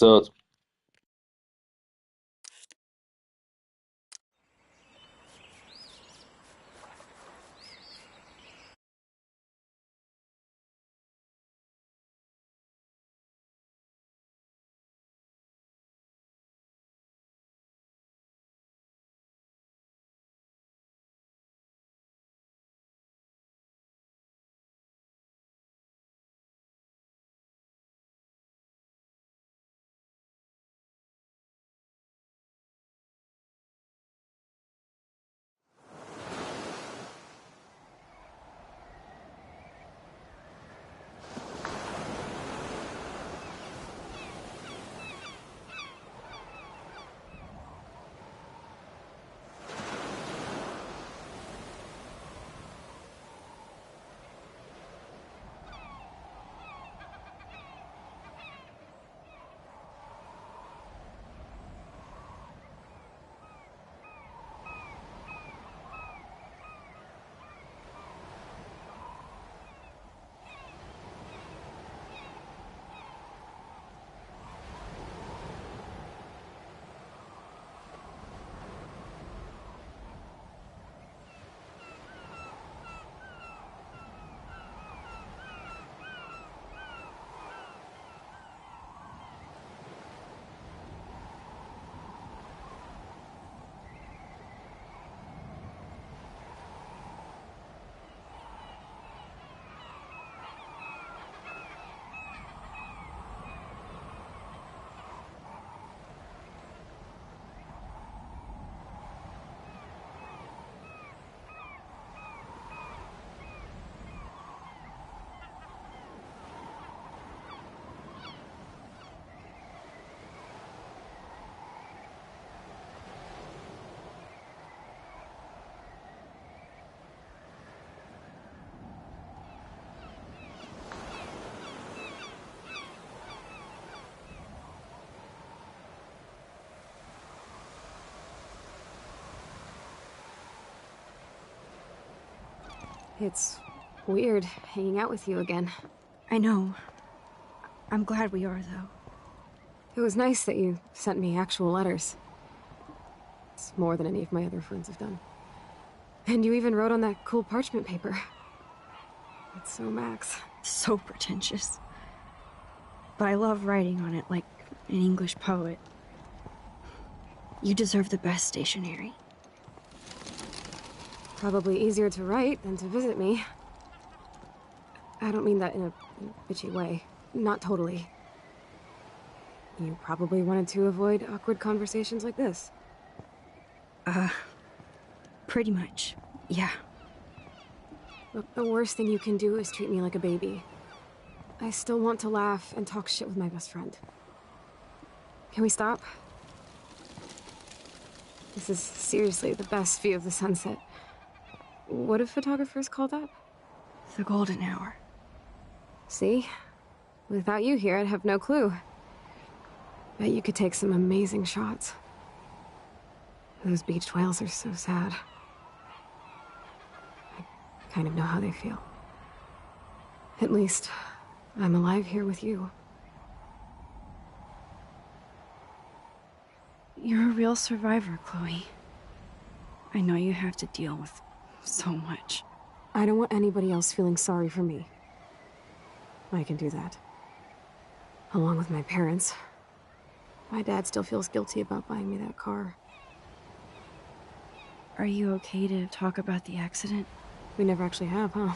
So It's weird hanging out with you again. I know. I'm glad we are, though. It was nice that you sent me actual letters. It's more than any of my other friends have done. And you even wrote on that cool parchment paper. It's so Max. So pretentious. But I love writing on it like an English poet. You deserve the best stationery. Probably easier to write than to visit me. I don't mean that in a bitchy way. Not totally. You probably wanted to avoid awkward conversations like this. Pretty much, yeah. Look, the worst thing you can do is treat me like a baby. I still want to laugh and talk shit with my best friend. Can we stop? This is seriously the best view of the sunset. What do photographers call that? The golden hour. See? Without you here, I'd have no clue. Bet you could take some amazing shots. Those beached whales are so sad. I kind of know how they feel. At least, I'm alive here with you. You're a real survivor, Chloe. I know you have to deal with so much. I don't want anybody else feeling sorry for me. I can do that. Along with my parents. My dad still feels guilty about buying me that car. Are you okay to talk about the accident? We never actually have, huh?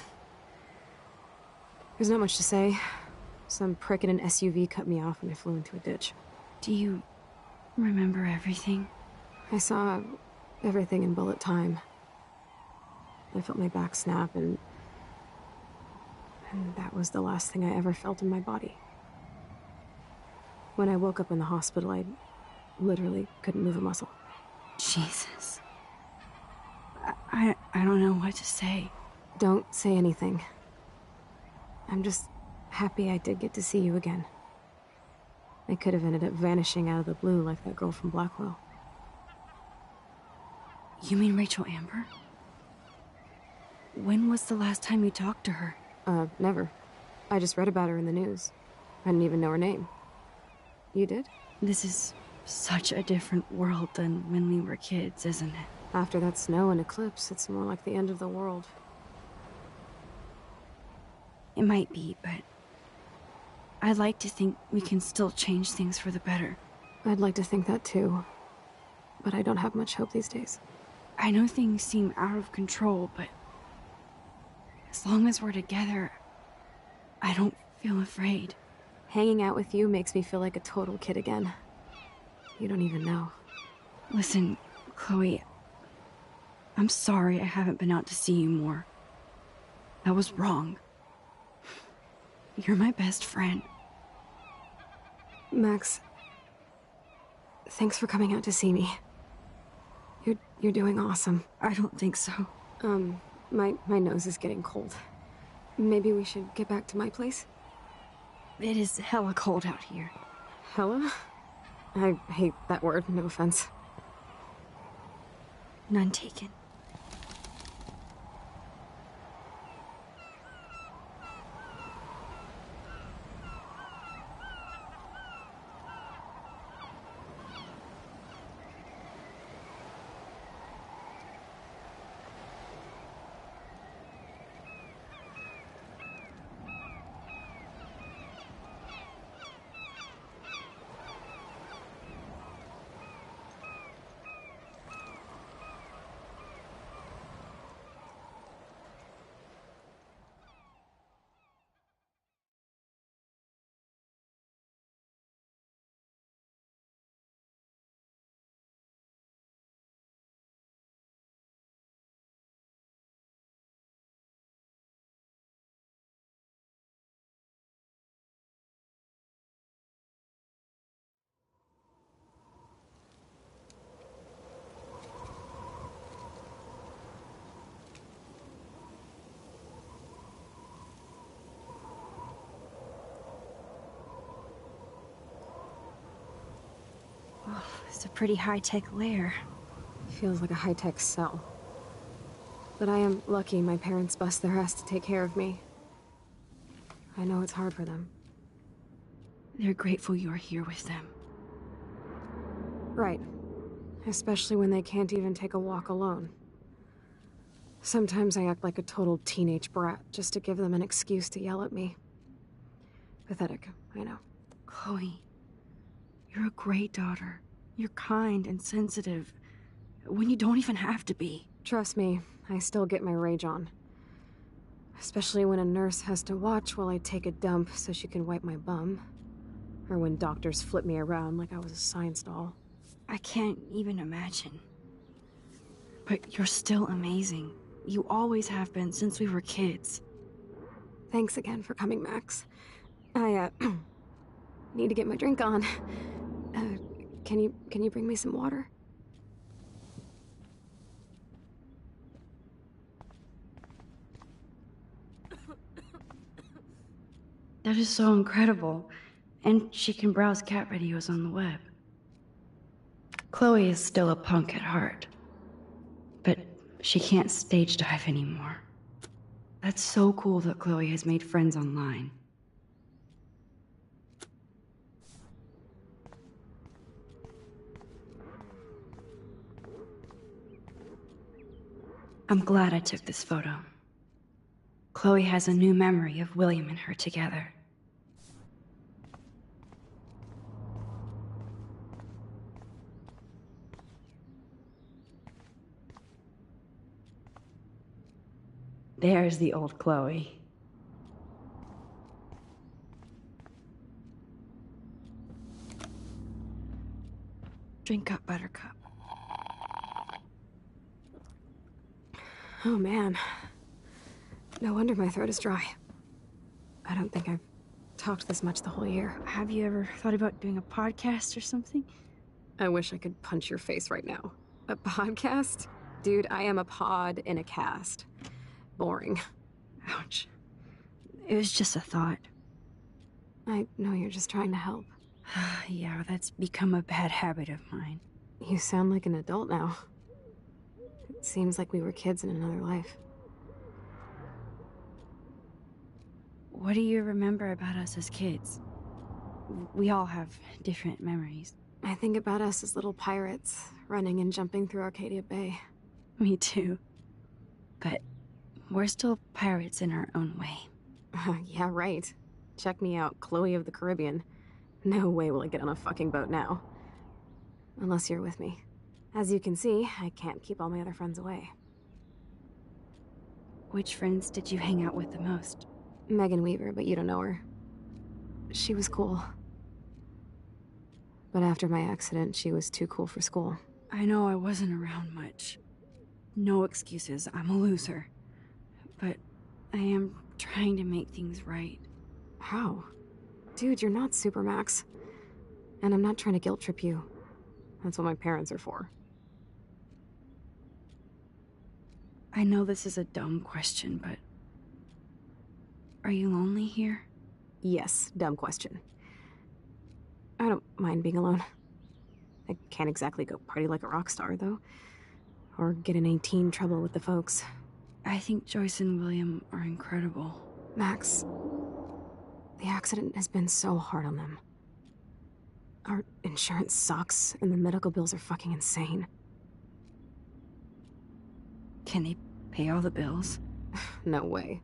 There's not much to say. Some prick in an SUV cut me off and I flew into a ditch. Do you remember everything? I saw everything in bullet time. I felt my back snap and that was the last thing I ever felt in my body. When I woke up in the hospital, I literally couldn't move a muscle. Jesus. I don't know what to say. Don't say anything. I'm just happy I did get to see you again. I could have ended up vanishing out of the blue like that girl from Blackwell. You mean Rachel Amber? When was the last time you talked to her? Never. I just read about her in the news. I didn't even know her name. You did? This is such a different world than when we were kids, isn't it? After that snow and eclipse, it's more like the end of the world. It might be, but I'd like to think we can still change things for the better. I'd like to think that too, but I don't have much hope these days. I know things seem out of control, but as long as we're together, I don't feel afraid. Hanging out with you makes me feel like a total kid again. You don't even know. Listen, Chloe, I'm sorry I haven't been out to see you more. That was wrong. You're my best friend. Max, thanks for coming out to see me. You're doing awesome. I don't think so. My nose is getting cold. Maybe we should get back to my place? It is hella cold out here. Hella? I hate that word, no offense. None taken. It's a pretty high-tech lair. Feels like a high-tech cell. But I am lucky my parents bust their ass to take care of me. I know it's hard for them. They're grateful you're here with them. Right. Especially when they can't even take a walk alone. Sometimes I act like a total teenage brat just to give them an excuse to yell at me. Pathetic, I know. Chloe, you're a great daughter. You're kind and sensitive, when you don't even have to be. Trust me, I still get my rage on. Especially when a nurse has to watch while I take a dump so she can wipe my bum. Or when doctors flip me around like I was a science doll. I can't even imagine. But you're still amazing. You always have been since we were kids. Thanks again for coming, Max. I, need to get my drink on. Can you bring me some water? That is so incredible. And she can browse cat videos on the web. Chloe is still a punk at heart. But she can't stage dive anymore. That's so cool that Chloe has made friends online. I'm glad I took this photo. Chloe has a new memory of William and her together. There's the old Chloe. Drink up, Buttercup. Oh man. No wonder my throat is dry. I don't think I've talked this much the whole year. Have you ever thought about doing a podcast or something? I wish I could punch your face right now. A podcast? Dude, I am a pod in a cast. Boring. Ouch. It was just a thought. I know you're just trying to help. Yeah, that's become a bad habit of mine. You sound like an adult now. It seems like we were kids in another life. What do you remember about us as kids? We all have different memories. I think about us as little pirates, running and jumping through Arcadia Bay. Me too. But we're still pirates in our own way. Yeah, right. Check me out, Chloe of the Caribbean. No way will I get on a fucking boat now. Unless you're with me. As you can see, I can't keep all my other friends away. Which friends did you hang out with the most? Megan Weaver, but you don't know her. She was cool. But after my accident, she was too cool for school. I know I wasn't around much. No excuses, I'm a loser. But I am trying to make things right. How? Dude, you're not Supermax. And I'm not trying to guilt trip you. That's what my parents are for. I know this is a dumb question, but... Are you lonely here? Yes, dumb question. I don't mind being alone. I can't exactly go party like a rock star, though. Or get in any teen trouble with the folks. I think Joyce and William are incredible. Max, the accident has been so hard on them. Our insurance sucks, and the medical bills are fucking insane. Can they pay all the bills? No way.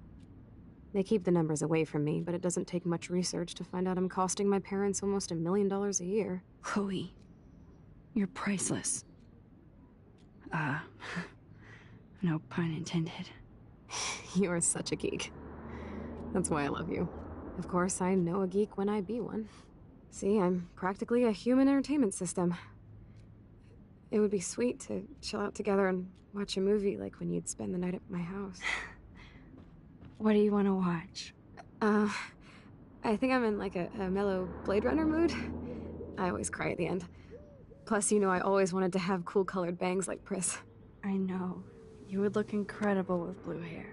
They keep the numbers away from me, but it doesn't take much research to find out I'm costing my parents almost $1 million a year. Chloe, you're priceless. No pun intended. You are such a geek. That's why I love you. Of course, I know a geek when I be one. See, I'm practically a human entertainment system. It would be sweet to chill out together and watch a movie like when you'd spend the night at my house. What do you want to watch? I think I'm in like a mellow Blade Runner mood. I always cry at the end. Plus, you know I always wanted to have cool colored bangs like Pris. I know. You would look incredible with blue hair.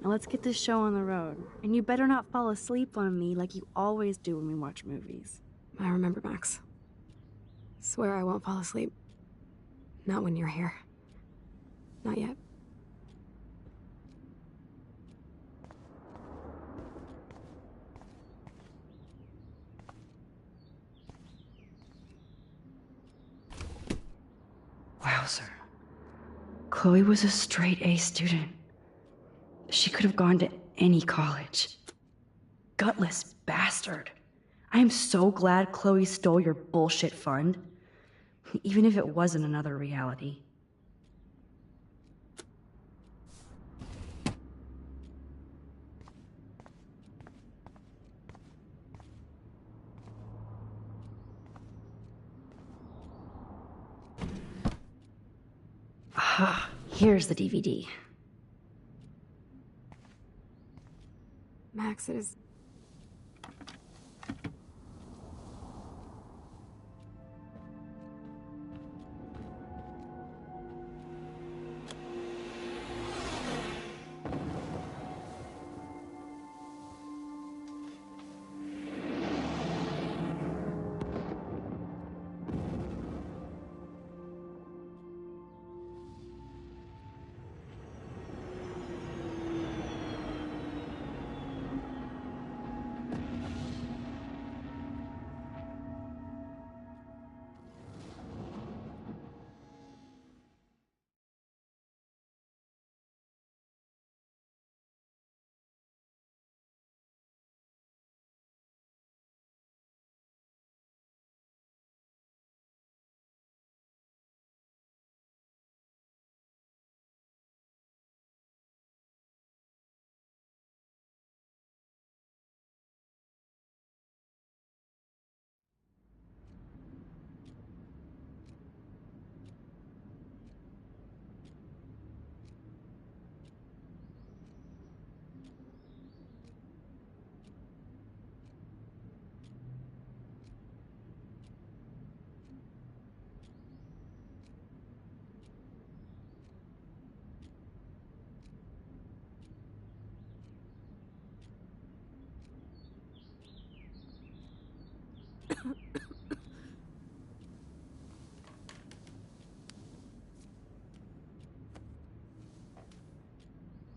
Now let's get this show on the road. And you better not fall asleep on me like you always do when we watch movies. I remember, Max. Swear I won't fall asleep. Not when you're here. Not yet. Wowzer. Chloe was a straight A student. She could have gone to any college. Gutless bastard. I am so glad Chloe stole your bullshit fund. Even if it wasn't another reality. Ah, here's the DVD. Max, it is...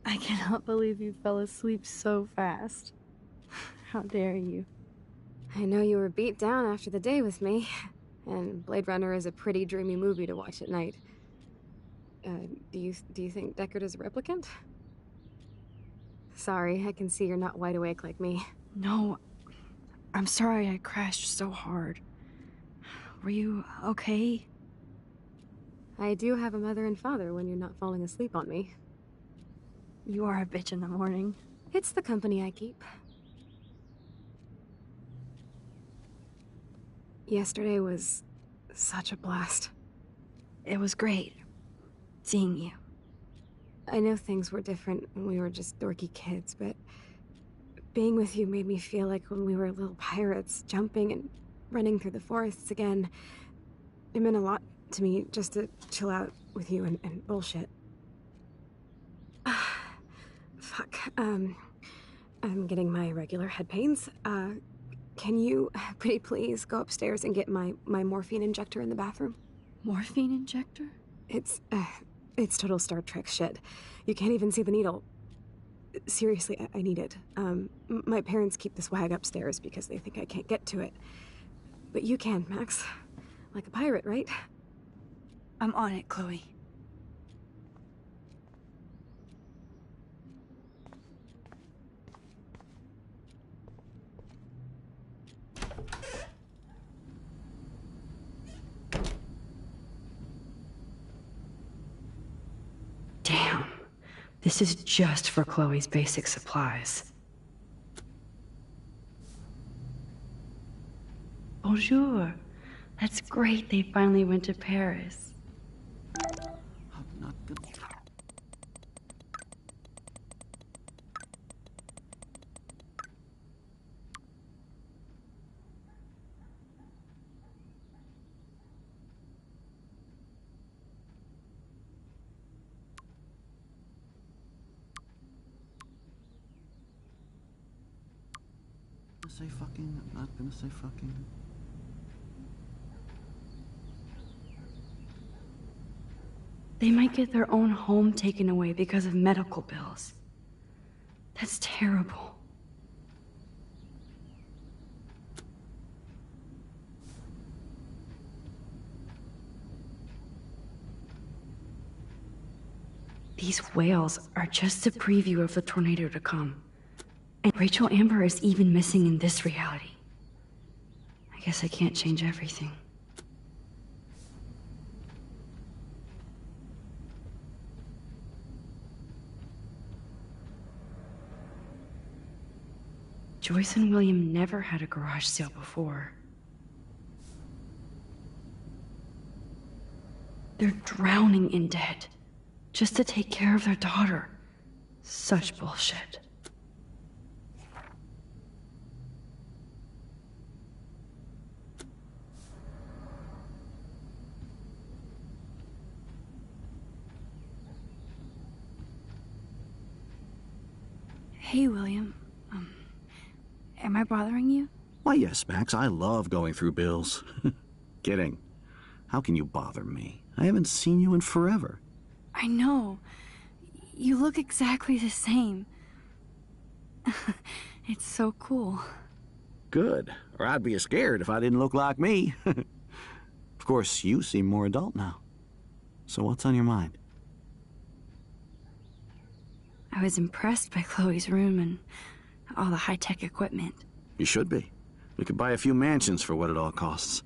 I cannot believe you fell asleep so fast. How dare you? I know you were beat down after the day with me, and Blade Runner is a pretty dreamy movie to watch at night. Do you think Deckard is a replicant? Sorry, I can see you're not wide awake like me. No, I'm sorry I crashed so hard. Were you okay? I do have a mother and father when you're not falling asleep on me. You are a bitch in the morning. It's the company I keep. Yesterday was such a blast. It was great seeing you. I know things were different when we were just dorky kids, but being with you made me feel like when we were little pirates, jumping and running through the forests again. It meant a lot to me just to chill out with you and bullshit. Fuck. I'm getting my regular head pains. Can you, pretty please, go upstairs and get my morphine injector in the bathroom? Morphine injector? It's total Star Trek shit. You can't even see the needle. Seriously, I need it. My parents keep the swag upstairs because they think I can't get to it. But you can, Max. Like a pirate, right? I'm on it, Chloe. Damn. This is just for Chloe's basic supplies. Bonjour. That's great they finally went to Paris. Not good. Say fucking, I'm not gonna say fucking. They might get their own home taken away because of medical bills. That's terrible. These whales are just a preview of the tornado to come. And Rachel Amber is even missing in this reality. I guess I can't change everything. Joyce and William never had a garage sale before. They're drowning in debt just to take care of their daughter. Such bullshit. Hey, William. Am I bothering you? Why, yes, Max. I love going through bills. Kidding. How can you bother me? I haven't seen you in forever. I know. You look exactly the same. It's so cool. Good. Or I'd be scared if I didn't look like me. Of course, you seem more adult now. So what's on your mind? I was impressed by Chloe's room and all the high-tech equipment. You should be. We could buy a few mansions for what it all costs.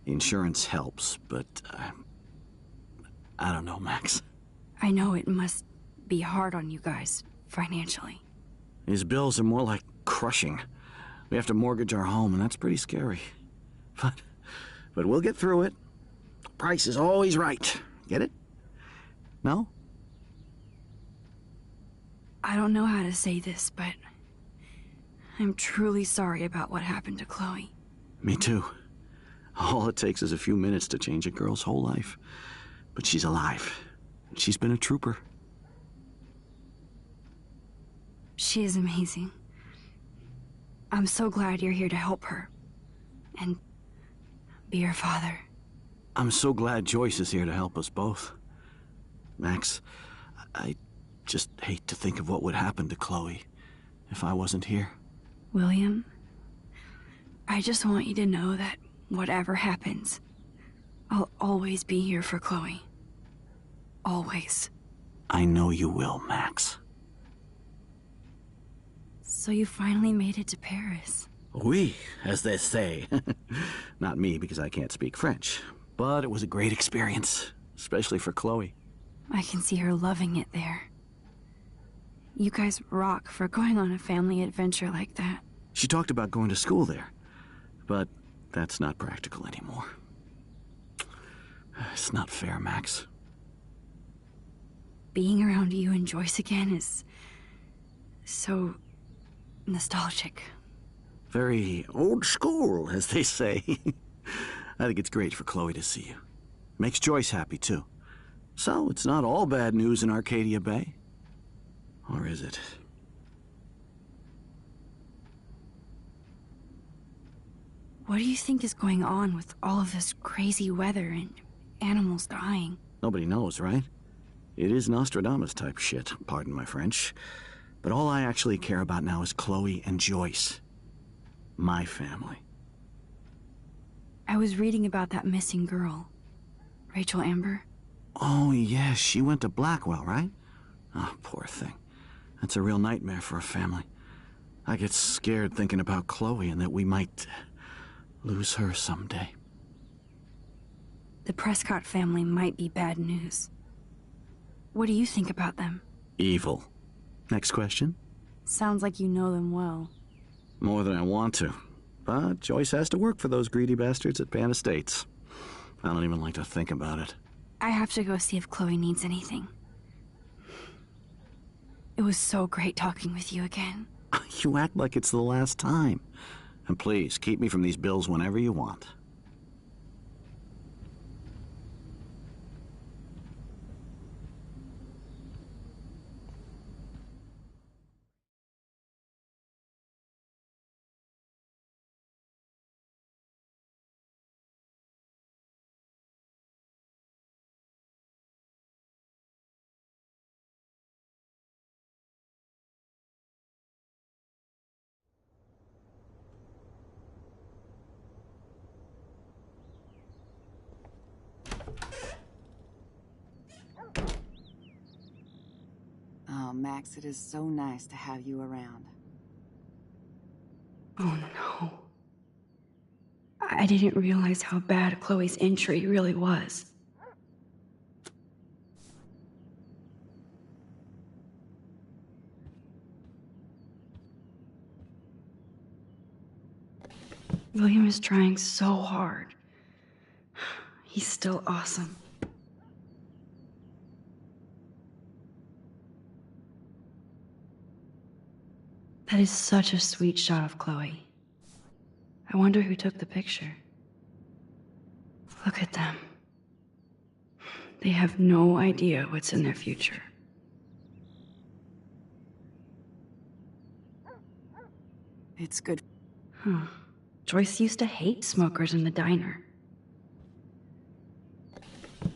Insurance helps, but I don't know, Max. I know it must be hard on you guys, financially. These bills are more like crushing. We have to mortgage our home, and that's pretty scary. But we'll get through it. Price is always right. Get it? No? I don't know how to say this, but I'm truly sorry about what happened to Chloe. Me too. All it takes is a few minutes to change a girl's whole life. But she's alive. She's been a trooper. She is amazing. I'm so glad you're here to help her. And be her father. I'm so glad Joyce is here to help us both. Max, I just hate to think of what would happen to Chloe if I wasn't here. William, I just want you to know that whatever happens, I'll always be here for Chloe. Always. I know you will, Max. So you finally made it to Paris. Oui, as they say. Not me, because I can't speak French. But it was a great experience, especially for Chloe. I can see her loving it there. You guys rock for going on a family adventure like that. She talked about going to school there, but that's not practical anymore. It's not fair, Max. Being around you and Joyce again is so nostalgic. Very old school, as they say. I think it's great for Chloe to see you. Makes Joyce happy, too. So, it's not all bad news in Arcadia Bay. Or is it? What do you think is going on with all of this crazy weather and animals dying? Nobody knows, right? It is Nostradamus type shit, pardon my French. But all I actually care about now is Chloe and Joyce. My family. I was reading about that missing girl, Rachel Amber. Oh, yeah, she went to Blackwell, right? Oh, poor thing. That's a real nightmare for a family. I get scared thinking about Chloe and that we might lose her someday. The Prescott family might be bad news. What do you think about them? Evil. Next question? Sounds like you know them well. More than I want to. But Joyce has to work for those greedy bastards at Pan Estates. I don't even like to think about it. I have to go see if Chloe needs anything. It was so great talking with you again. You act like it's the last time. And please, keep me from these bills whenever you want. Oh, Max, it is so nice to have you around. Oh no. I didn't realize how bad Chloe's injury really was. William is trying so hard. He's still awesome. That is such a sweet shot of Chloe. I wonder who took the picture. Look at them. They have no idea what's in their future. It's good. Huh. Joyce used to hate smokers in the diner.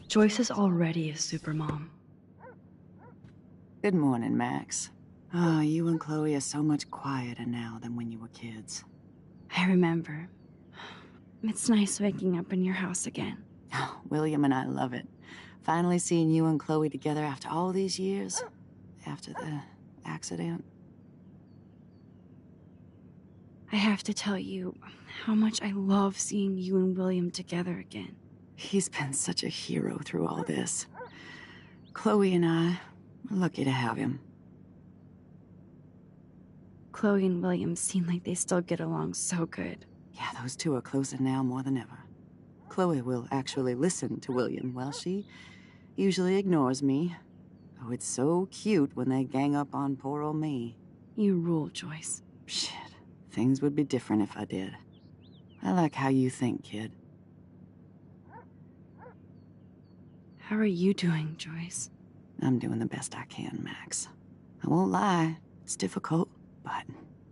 Joyce is already a supermom. Good morning, Max. Oh, you and Chloe are so much quieter now than when you were kids. I remember. It's nice waking up in your house again. Oh, William and I love it. Finally seeing you and Chloe together after all these years. After the accident. I have to tell you how much I love seeing you and William together again. He's been such a hero through all this. Chloe and I are lucky to have him. Chloe and William seem like they still get along so good. Yeah, those two are closer now more than ever. Chloe will actually listen to William, while she usually ignores me. Oh, it's so cute when they gang up on poor old me. You rule, Joyce. Shit, things would be different if I did. I like how you think, kid. How are you doing, Joyce? I'm doing the best I can, Max. I won't lie, it's difficult, but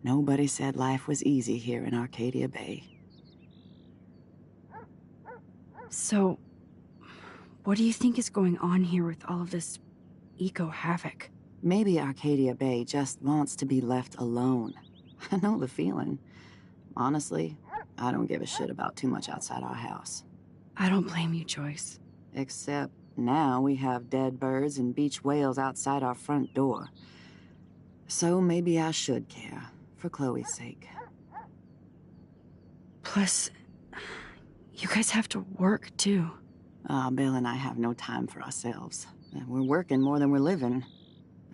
nobody said life was easy here in Arcadia Bay. So, what do you think is going on here with all of this eco-havoc? Maybe Arcadia Bay just wants to be left alone. I know the feeling. Honestly, I don't give a shit about too much outside our house. I don't blame you, Joyce. Except now we have dead birds and beach whales outside our front door. So maybe I should care, for Chloe's sake. Plus, you guys have to work, too. Bill and I have no time for ourselves. We're working more than we're living.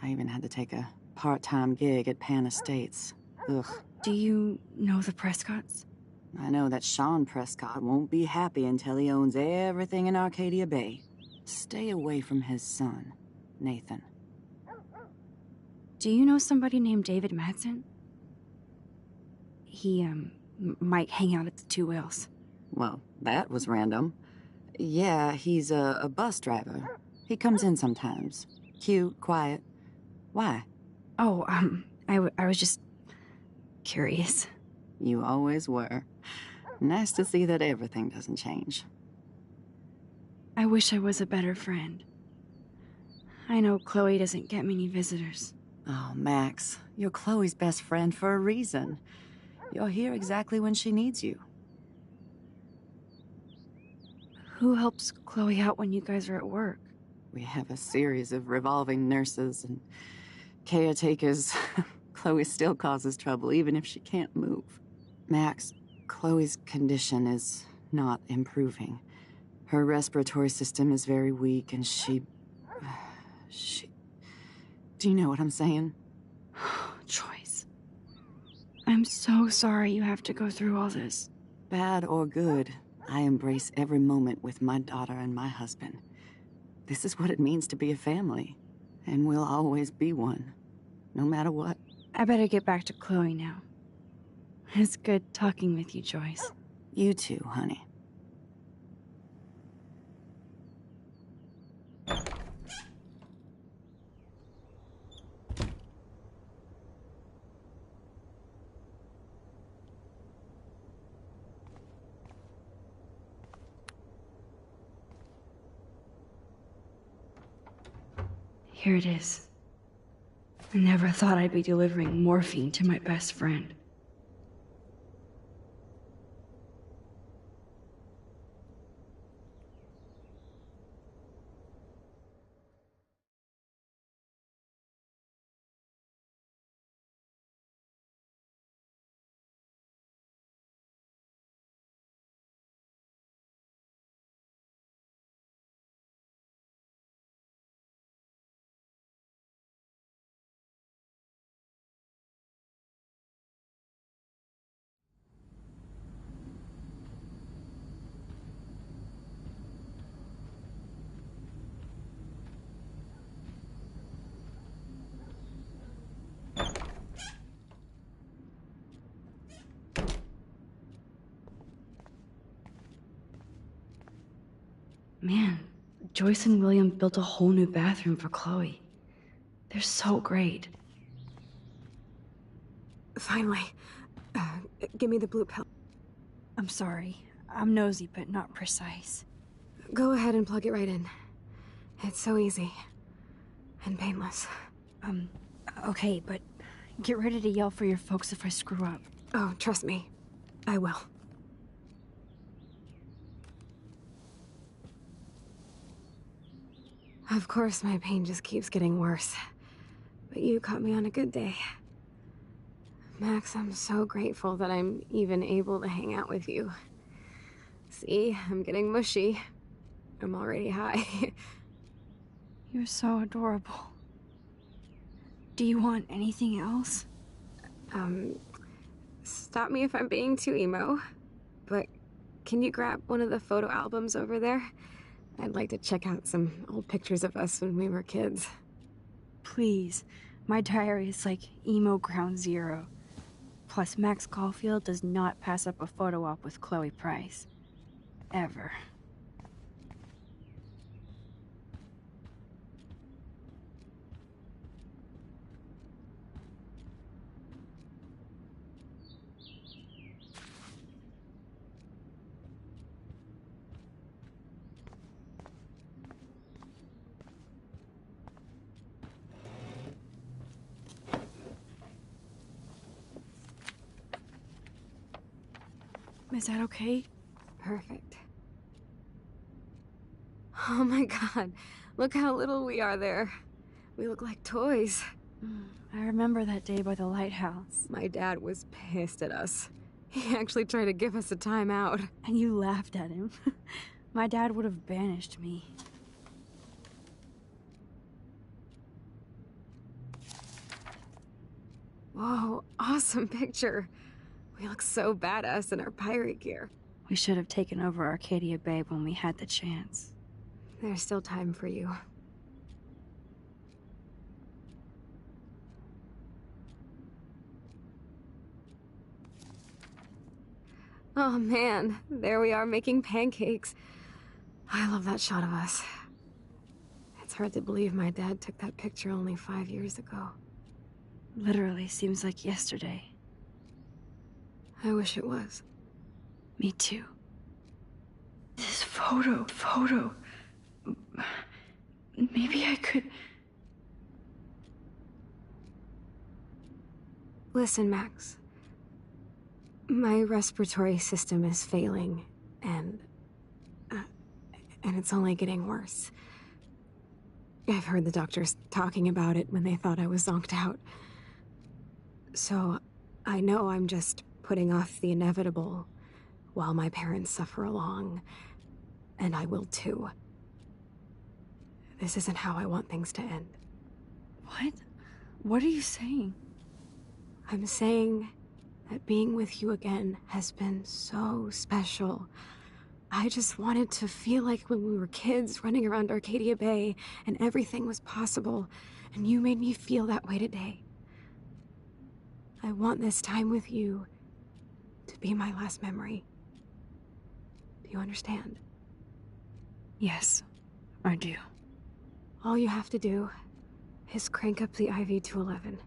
I even had to take a part-time gig at Pan Estates. Ugh. Do you know the Prescotts? I know that Sean Prescott won't be happy until he owns everything in Arcadia Bay. Stay away from his son, Nathan. Do you know somebody named David Madsen? He, might hang out at the Two Whales. Well, that was random. Yeah, he's a bus driver. He comes in sometimes. Cute, quiet. Why? Oh, I was just curious. You always were. Nice to see that everything doesn't change. I wish I was a better friend. I know Chloe doesn't get many visitors. Oh, Max, you're Chloe's best friend for a reason. You're here exactly when she needs you. Who helps Chloe out when you guys are at work? We have a series of revolving nurses and caretakers. Chloe still causes trouble, even if she can't move. Max, Chloe's condition is not improving. Her respiratory system is very weak, and she... Do you know what I'm saying? Joyce. I'm so sorry you have to go through all this. Bad or good, I embrace every moment with my daughter and my husband. This is what it means to be a family, and we'll always be one, no matter what. I better get back to Chloe now. It's good talking with you, Joyce. You too, honey. Here it is. I never thought I'd be delivering morphine to my best friend. Man, Joyce and William built a whole new bathroom for Chloe. They're so great. Finally. Give me the blue pill. I'm sorry. I'm nosy, but not precise. Go ahead and plug it right in. It's so easy. And painless. Okay, but get ready to yell for your folks if I screw up. Oh, trust me. I will. Of course, my pain just keeps getting worse. But you caught me on a good day. Max, I'm so grateful that I'm even able to hang out with you. See, I'm getting mushy. I'm already high. You're so adorable. Do you want anything else? Stop me if I'm being too emo, but can you grab one of the photo albums over there? I'd like to check out some old pictures of us when we were kids. Please. My diary is like emo ground zero. Plus, Max Caulfield does not pass up a photo op with Chloe Price. Ever. Is that okay? Perfect. Oh my god, look how little we are there. We look like toys. I remember that day by the lighthouse. My dad was pissed at us. He actually tried to give us a timeout. And you laughed at him. My dad would have banished me. Whoa, awesome picture. We look so badass in our pirate gear. We should have taken over Arcadia Bay when we had the chance. There's still time for you. Oh man, there we are making pancakes. I love that shot of us. It's hard to believe my dad took that picture only 5 years ago. Literally seems like yesterday. I wish it was. Me too. This photo. Maybe I could... Listen, Max. My respiratory system is failing, and it's only getting worse. I've heard the doctors talking about it when they thought I was zonked out. So, I know I'm just putting off the inevitable while my parents suffer along, and I will too. This isn't how I want things to end. What? What are you saying? I'm saying that being with you again has been so special. I just wanted to feel like when we were kids running around Arcadia Bay and everything was possible, and you made me feel that way today. I want this time with you to be my last memory. Do you understand? Yes, I do. All you have to do is crank up the IV to 11.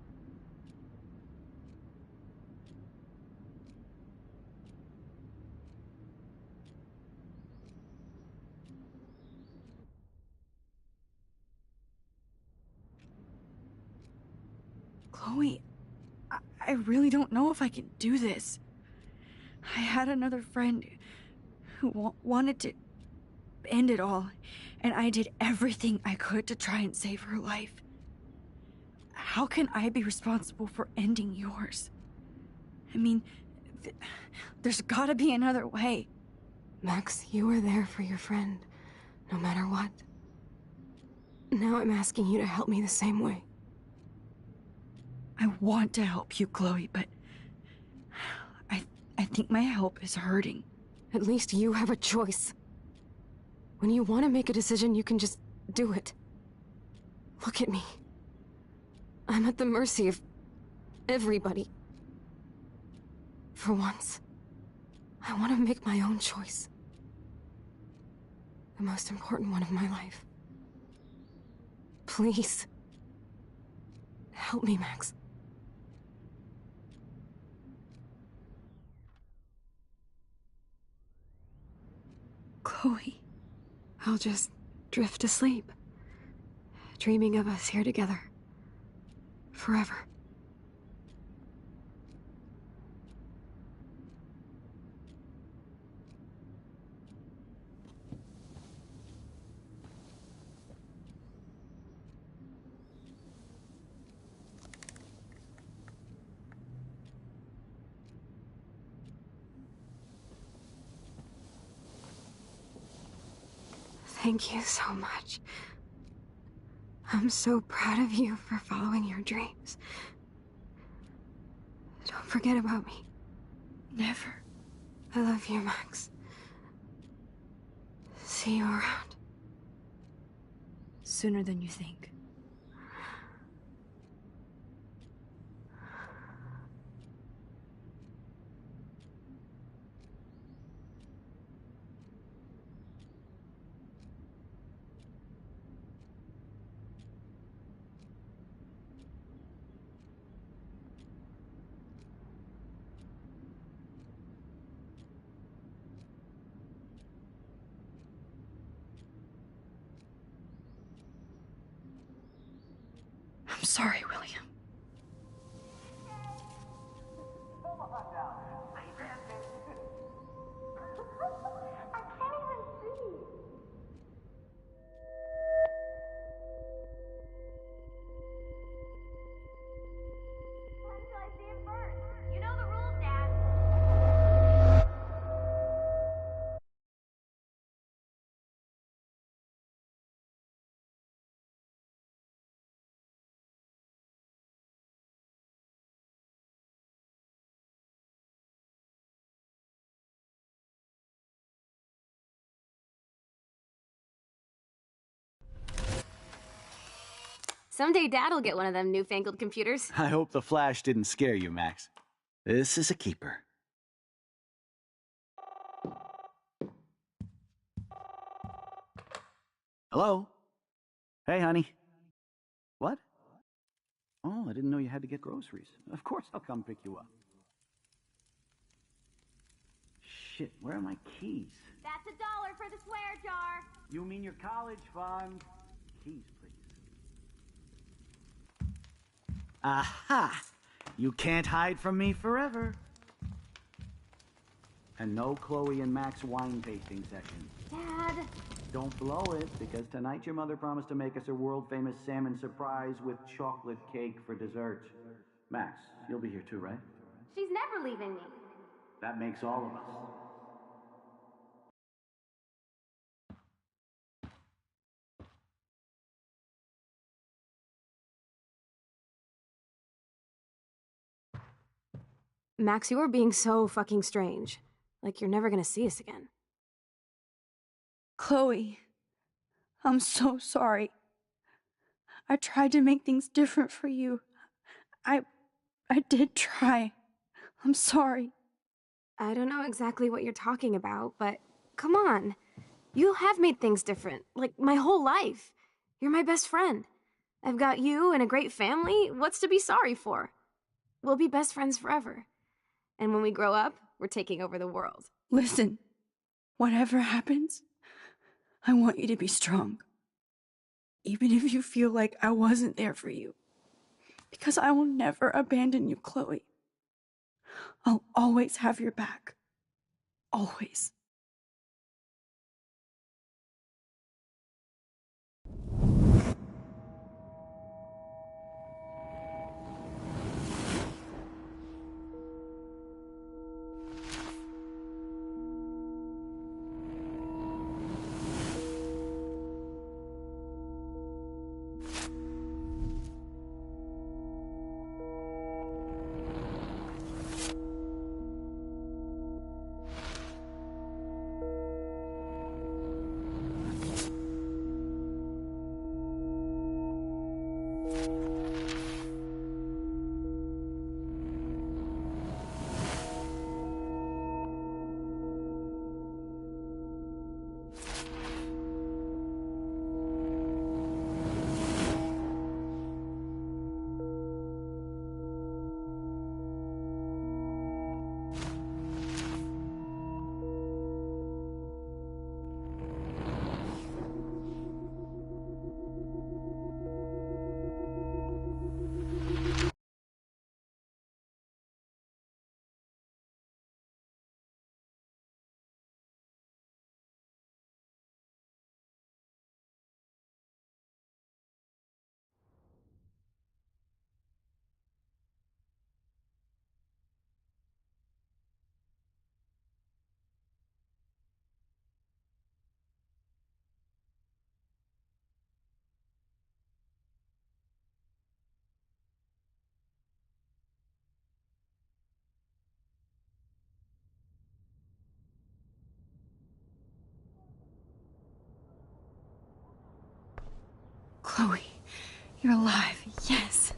Chloe, I really don't know if I can do this. I had another friend who wanted to end it all, and I did everything I could to try and save her life. How can I be responsible for ending yours? I mean, there's gotta be another way. Max, you were there for your friend, no matter what. Now I'm asking you to help me the same way. I want to help you, Chloe, but I think my help is hurting. At least you have a choice. When you want to make a decision, you can just do it. Look at me. I'm at the mercy of everybody. For once, I want to make my own choice. The most important one of my life. Please. Help me, Max. Chloe. I'll just drift to sleep, dreaming of us here together. Forever. Thank you so much. I'm so proud of you for following your dreams. Don't forget about me. Never. I love you, Max. See you around. Sooner than you think. I'm sorry, William. Someday Dad'll get one of them newfangled computers. I hope the flash didn't scare you, Max. This is a keeper. Hello? Hey, honey. What? Oh, I didn't know you had to get groceries. Of course I'll come pick you up. Shit, where are my keys? That's $1 for the swear jar. You mean your college fund? Keys, please. Aha! You can't hide from me forever. And no Chloe and Max wine tasting sessions. Dad. Don't blow it, because tonight your mother promised to make us a world-famous salmon surprise with chocolate cake for dessert. Max, you'll be here too, right? She's never leaving me. That makes all of us. Max, you are being so fucking strange. Like you're never gonna see us again. Chloe, I'm so sorry. I tried to make things different for you. I did try. I'm sorry. I don't know exactly what you're talking about, but come on. You have made things different, like my whole life. You're my best friend. I've got you and a great family. What's to be sorry for? We'll be best friends forever. And when we grow up, we're taking over the world. Listen, whatever happens, I want you to be strong. Even if you feel like I wasn't there for you. Because I will never abandon you, Chloe. I'll always have your back. Always. Chloe, you're alive. Yes.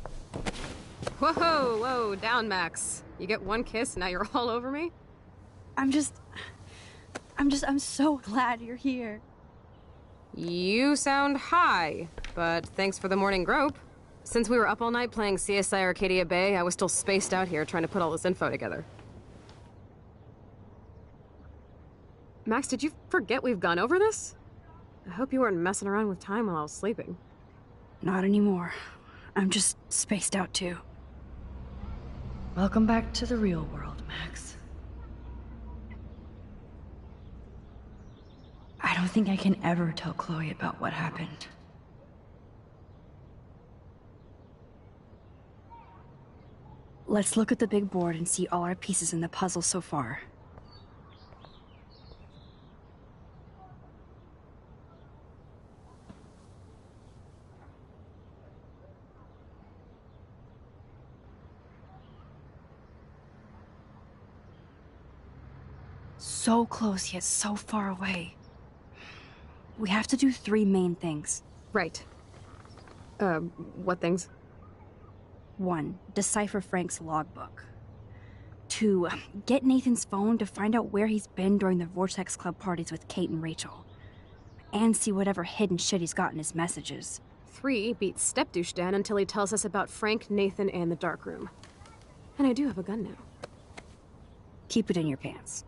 Whoa, whoa, down, Max. You get one kiss, now you're all over me? I'm so glad you're here. You sound high, but thanks for the morning grope. Since we were up all night playing CSI Arcadia Bay, I was still spaced out here trying to put all this info together. Max, did you forget we've gone over this? I hope you weren't messing around with time while I was sleeping. Not anymore. I'm just spaced out too. Welcome back to the real world, Max. I don't think I can ever tell Chloe about what happened. Let's look at the big board and see all our pieces in the puzzle so far. So close yet so far away. We have to do 3 main things. Right. What things? 1. Decipher Frank's logbook. 2. Get Nathan's phone to find out where he's been during the Vortex Club parties with Kate and Rachel. And see whatever hidden shit he's got in his messages. 3. Beat Stepdouche Dan until he tells us about Frank, Nathan, and the dark room. And I do have a gun now. Keep it in your pants.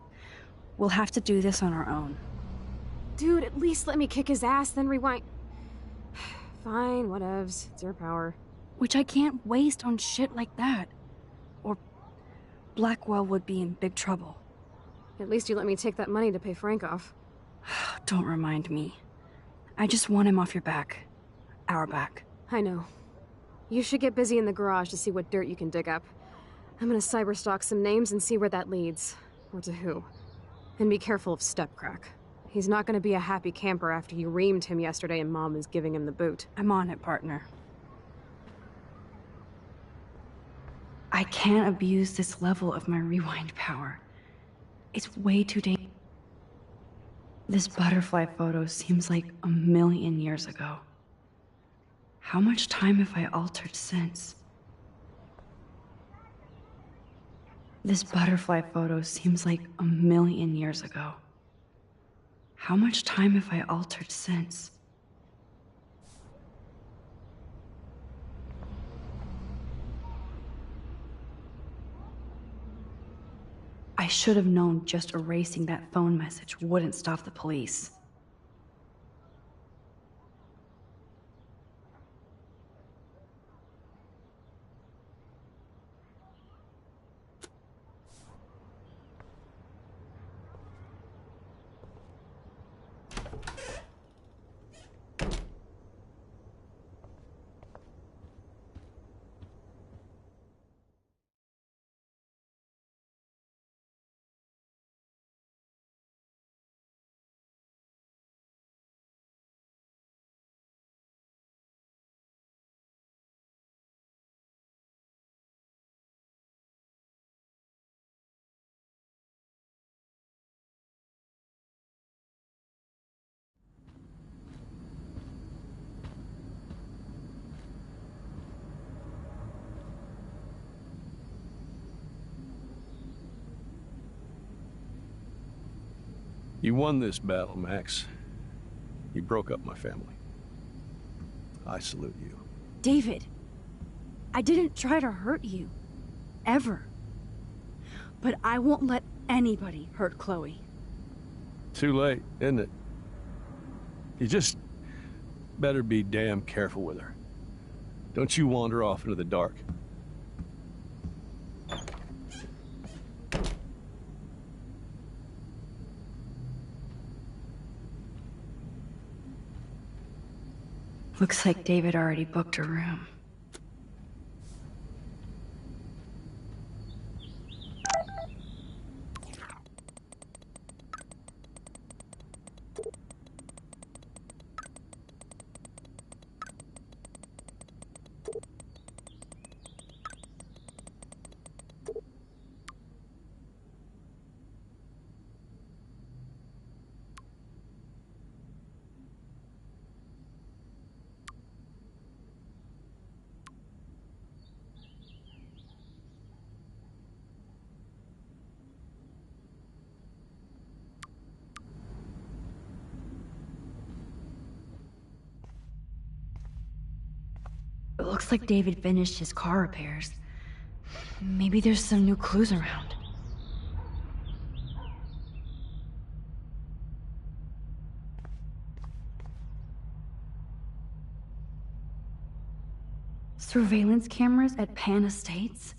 We'll have to do this on our own. Dude, at least let me kick his ass, then rewind. Fine, whatevs. It's your power. Which I can't waste on shit like that. Or Blackwell would be in big trouble. At least you let me take that money to pay Frank off. Don't remind me. I just want him off your back. Our back. I know. You should get busy in the garage to see what dirt you can dig up. I'm gonna cyberstalk some names and see where that leads. Or to who. And be careful of Stepcrack. He's not gonna be a happy camper after you reamed him yesterday and Mom is giving him the boot. I'm on it, partner. I can't abuse this level of my rewind power. It's way too dangerous. This butterfly photo seems like 1,000,000 years ago. How much time have I altered since? This butterfly photo seems like 1,000,000 years ago. How much time have I altered since? I should have known just erasing that phone message wouldn't stop the police. You won this battle, Max. You broke up my family. I salute you. David, I didn't try to hurt you. Ever. But I won't let anybody hurt Chloe. Too late, isn't it? You just better be damn careful with her. Don't you wander off into the dark. Looks like David already booked a room. It looks like David finished his car repairs. Maybe there's some new clues around. Surveillance cameras at Pan Estates?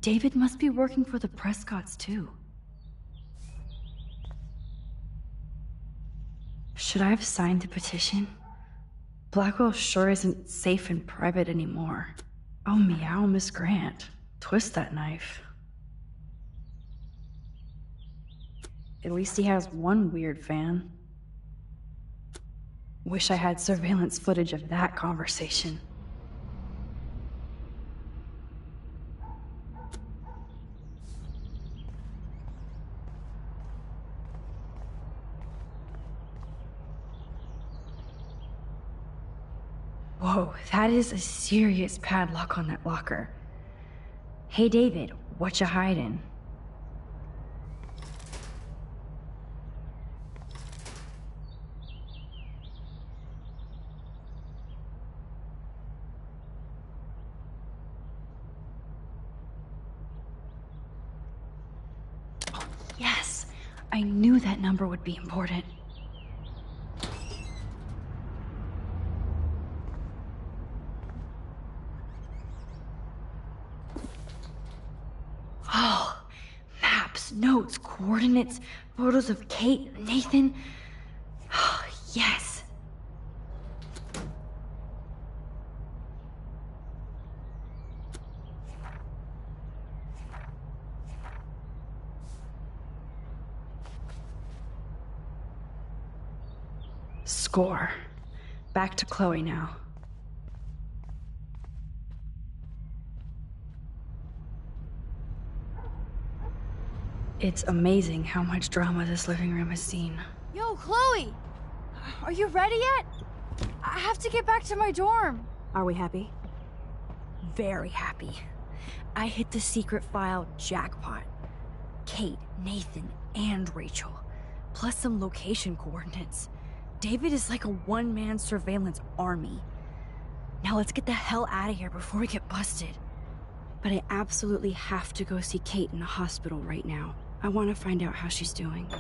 David must be working for the Prescotts, too. Should I have signed the petition? Blackwell sure isn't safe and private anymore. Oh, meow, Miss Grant. Twist that knife. At least he has one weird fan. Wish I had surveillance footage of that conversation. Whoa, that is a serious padlock on that locker. Hey, David, what you hiding? Oh, yes! I knew that number would be important. Oh, maps, notes, coordinates, photos of Kate, Nathan. Oh, yes. Score. Back to Chloe now. It's amazing how much drama this living room has seen. Yo, Chloe! Are you ready yet? I have to get back to my dorm. Are we happy? Very happy. I hit the secret file jackpot. Kate, Nathan, and Rachel. Plus some location coordinates. David is like a one-man surveillance army. Now let's get the hell out of here before we get busted. But I absolutely have to go see Kate in the hospital right now. I want to find out how she's doing.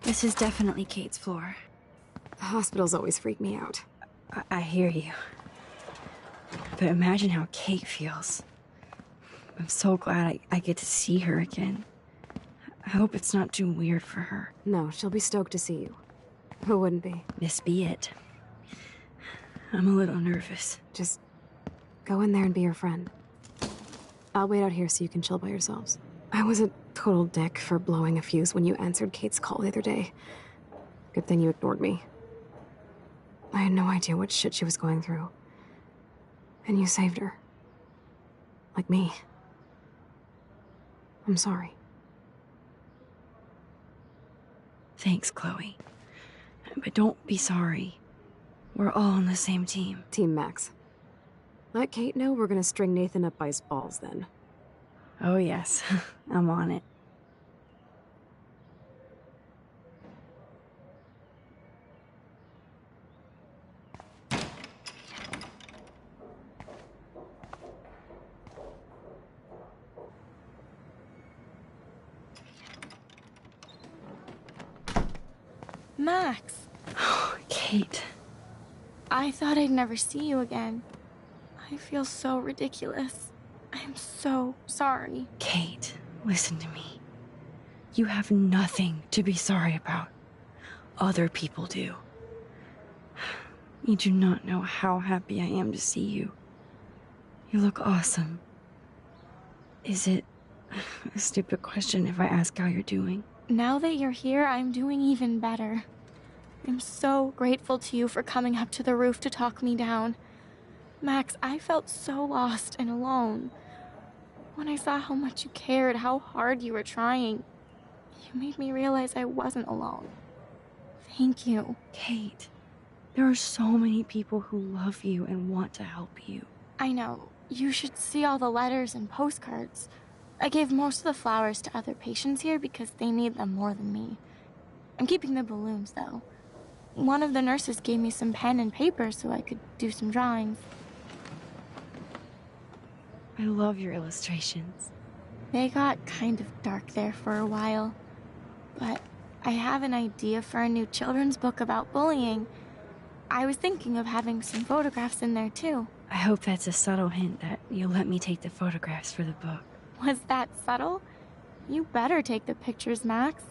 This is definitely Kate's floor. Hospitals always freak me out. I hear you. But imagine how Kate feels. I'm so glad I get to see her again. I hope it's not too weird for her. No, she'll be stoked to see you. Who wouldn't be? This be it. I'm a little nervous. Just go in there and be your friend. I'll wait out here so you can chill by yourselves. I was a total dick for blowing a fuse when you answered Kate's call the other day. Good thing you ignored me. I had no idea what shit she was going through. And you saved her. Like me. I'm sorry. Thanks, Chloe. But don't be sorry. We're all on the same team. Team Max. Let Kate know we're gonna string Nathan up by his balls then. Oh yes, I'm on it. Max, Oh, Kate. I thought I'd never see you again. I feel so ridiculous. I'm so sorry. Kate, listen to me. You have nothing to be sorry about. Other people do. You do not know how happy I am to see you. You look awesome. Is it a stupid question if I ask how you're doing? Now that you're here, I'm doing even better. I'm so grateful to you for coming up to the roof to talk me down. Max, I felt so lost and alone. When I saw how much you cared, how hard you were trying, you made me realize I wasn't alone. Thank you. Kate, there are so many people who love you and want to help you. I know. You should see all the letters and postcards. I gave most of the flowers to other patients here because they need them more than me. I'm keeping the balloons, though. One of the nurses gave me some pen and paper so I could do some drawings. I love your illustrations. They got kind of dark there for a while. But I have an idea for a new children's book about bullying. I was thinking of having some photographs in there, too. I hope that's a subtle hint that you'll let me take the photographs for the book. Was that subtle? You better take the pictures, Max.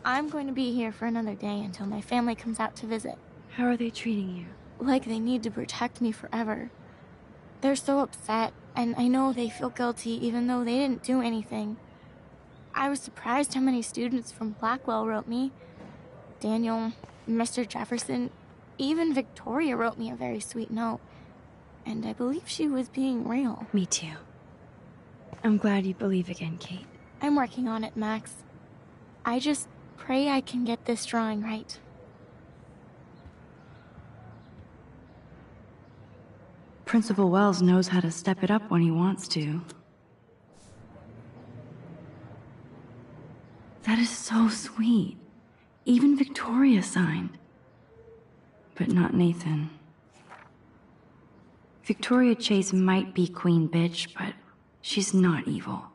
I'm going to be here for another day until my family comes out to visit. How are they treating you? like they need to protect me forever. They're so upset, and I know they feel guilty even though they didn't do anything. I was surprised how many students from Blackwell wrote me. Daniel, Mr. Jefferson, even Victoria wrote me a very sweet note. And I believe she was being real. Me too. I'm glad you believe again, Kate. I'm working on it, Max. I just pray I can get this drawing right. Principal Wells knows how to step it up when he wants to. That is so sweet. Even Victoria signed. But not Nathan. Victoria Chase might be queen bitch, but she's not evil.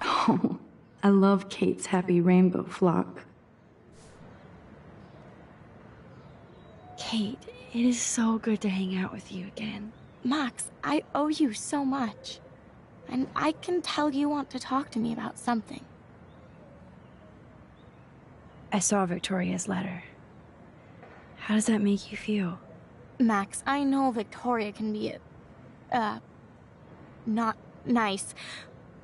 Oh, I love Kate's happy rainbow flock. Kate, it is so good to hang out with you again. Max, I owe you so much. And I can tell you want to talk to me about something. I saw Victoria's letter. How does that make you feel? Max, I know Victoria can be not nice,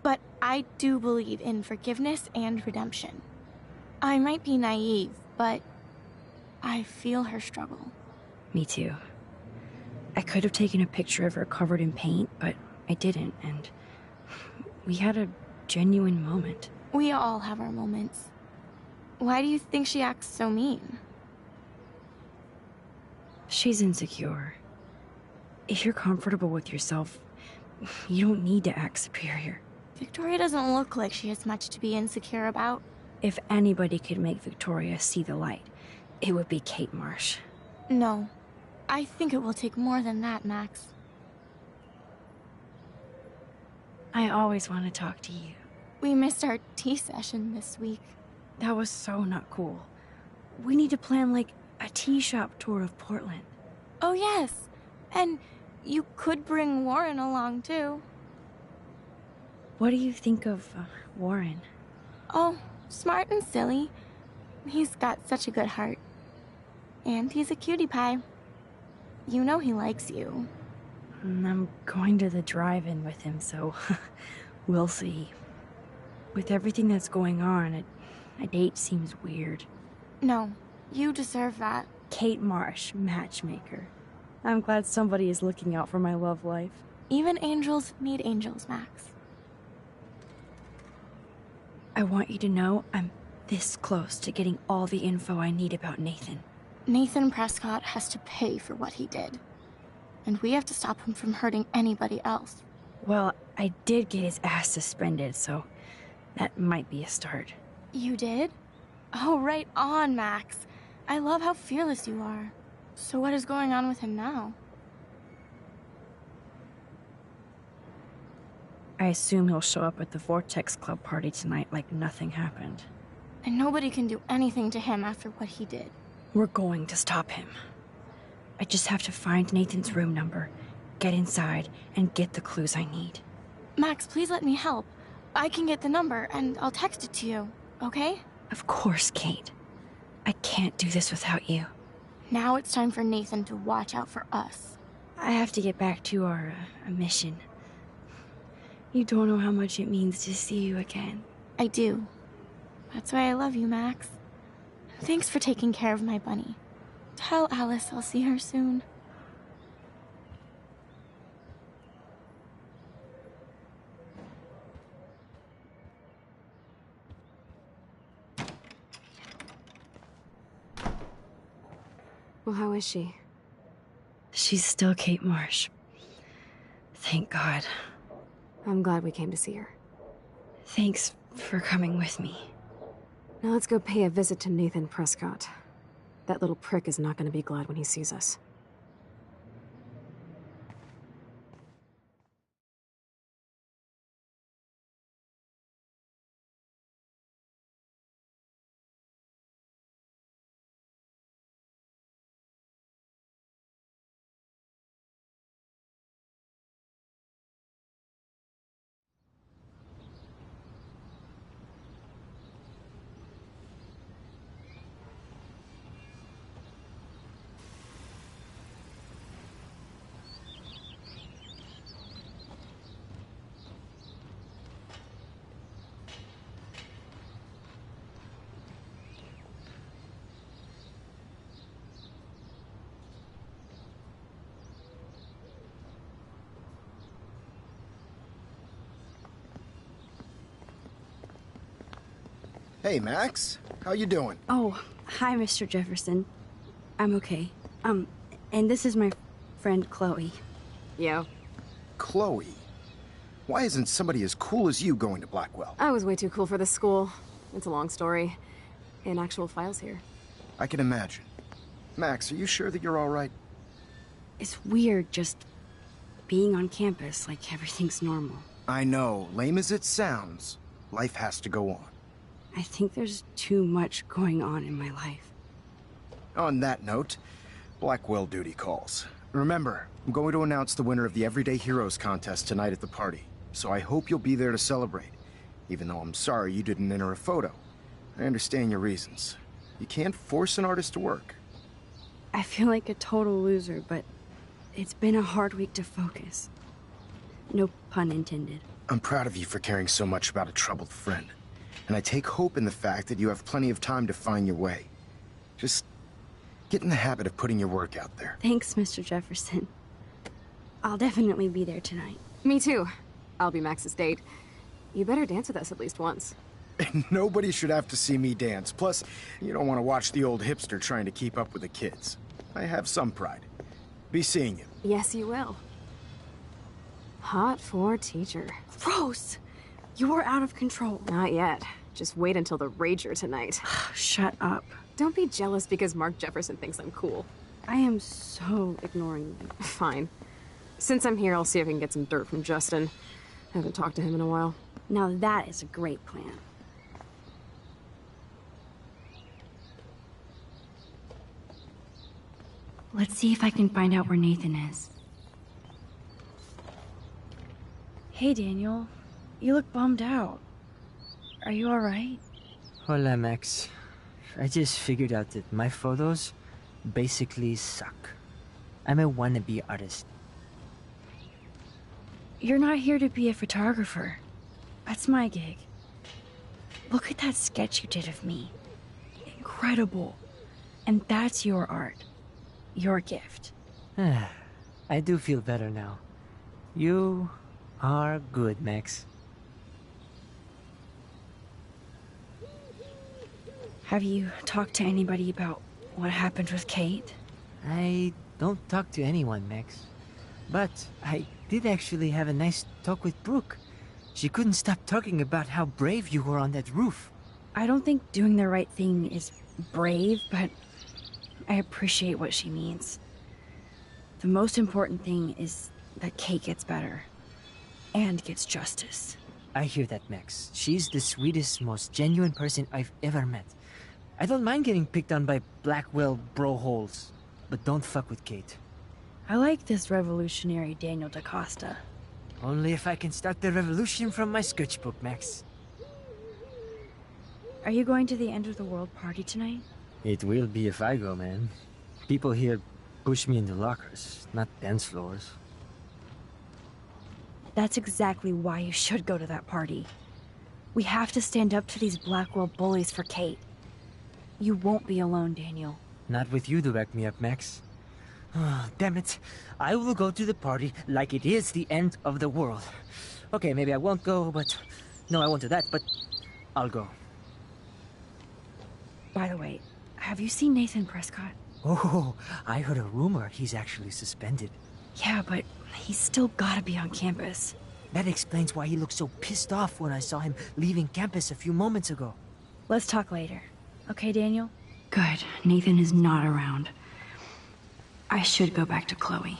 but I do believe in forgiveness and redemption. I might be naive, but I feel her struggle. Me too. I could have taken a picture of her covered in paint, but I didn't, and we had a genuine moment. We all have our moments. Why do you think she acts so mean? She's insecure. If you're comfortable with yourself, you don't need to act superior. Victoria doesn't look like she has much to be insecure about. If anybody could make Victoria see the light, it would be Kate Marsh. No. I think it will take more than that, Max. I always want to talk to you. We missed our tea session this week. That was so not cool. We need to plan, like, a tea shop tour of Portland. Oh, yes. And you could bring Warren along, too. What do you think of Warren? Oh, smart and silly. He's got such a good heart. And he's a cutie pie. You know he likes you. I'm going to the drive-in with him, so we'll see. With everything that's going on, a date seems weird. No, you deserve that. Kate Marsh, matchmaker. I'm glad somebody is looking out for my love life. Even angels need angels, Max. I want you to know I'm this close to getting all the info I need about Nathan. Nathan Prescott has to pay for what he did. And we have to stop him from hurting anybody else. Well, I did get his ass suspended, so that might be a start. You did? Oh, right on, Max. I love how fearless you are. So what is going on with him now? I assume he'll show up at the Vortex Club party tonight like nothing happened. And nobody can do anything to him after what he did. We're going to stop him. I just have to find Nathan's room number, get inside, and get the clues I need. Max, please let me help. I can get the number, and I'll text it to you, okay? Of course, Kate. I can't do this without you. Now it's time for Nathan to watch out for us. I have to get back to our mission. You don't know how much it means to see you again. I do. That's why I love you, Max. Thanks for taking care of my bunny. Tell Alice I'll see her soon. Well, how is she? She's still Kate Marsh. Thank God. I'm glad we came to see her. Thanks for coming with me. Now let's go pay a visit to Nathan Prescott. That little prick is not going to be glad when he sees us. Hey, Max. How you doing? Oh, hi, Mr. Jefferson. I'm okay. And this is my friend Chloe. Yo. Chloe. Why isn't somebody as cool as you going to Blackwell? I was way too cool for this school. It's a long story. In actual files here. I can imagine. Max, are you sure that you're all right? It's weird just being on campus like everything's normal. I know, lame as it sounds, life has to go on. I think there's too much going on in my life. On that note, Blackwell duty calls. Remember, I'm going to announce the winner of the Everyday Heroes contest tonight at the party, so I hope you'll be there to celebrate, even though I'm sorry you didn't enter a photo. I understand your reasons. You can't force an artist to work. I feel like a total loser, but it's been a hard week to focus. No pun intended. I'm proud of you for caring so much about a troubled friend, and I take hope in the fact that you have plenty of time to find your way. Just get in the habit of putting your work out there. Thanks, Mr. Jefferson. I'll definitely be there tonight. Me too. I'll be Max's date. You better dance with us at least once. Nobody should have to see me dance. Plus, you don't want to watch the old hipster trying to keep up with the kids. I have some pride. Be seeing you. Yes, you will. Hot for teacher. Rose! You're out of control. Not yet. Just wait until the Rager tonight. Shut up. Don't be jealous because Mark Jefferson thinks I'm cool. I am so ignoring you. Fine. Since I'm here, I'll see if I can get some dirt from Justin. I haven't talked to him in a while. Now that is a great plan. Let's see if I can find out where Nathan is. Hey, Daniel. You look bummed out. Are you alright? Hola, Max. I just figured out that my photos basically suck. I'm a wannabe artist. You're not here to be a photographer. That's my gig. Look at that sketch you did of me. Incredible. And that's your art. Your gift. I do feel better now. You are good, Max. Have you talked to anybody about what happened with Kate? I don't talk to anyone, Max. But I did actually have a nice talk with Brooke. She couldn't stop talking about how brave you were on that roof. I don't think doing the right thing is brave, but I appreciate what she means. The most important thing is that Kate gets better. And gets justice. I hear that, Max. She's the sweetest, most genuine person I've ever met. I don't mind getting picked on by Blackwell bro-holes, but don't fuck with Kate. I like this revolutionary Daniel DaCosta. Only if I can start the revolution from my sketchbook, Max. Are you going to the End of the World party tonight? It will be if I go, man. People here push me into lockers, not dance floors. That's exactly why you should go to that party. We have to stand up to these Blackwell bullies for Kate. You won't be alone, Daniel. Not with you to back me up, Max. Damn it. I will go to the party like it is the end of the world. Okay, maybe I won't go, but... No, I won't do that, but... I'll go. By the way, have you seen Nathan Prescott? Oh, I heard a rumor he's actually suspended. Yeah, but he's still gotta be on campus. That explains why he looked so pissed off when I saw him leaving campus a few moments ago. Let's talk later. Okay, Daniel? Good. Nathan is not around. I should go back to Chloe.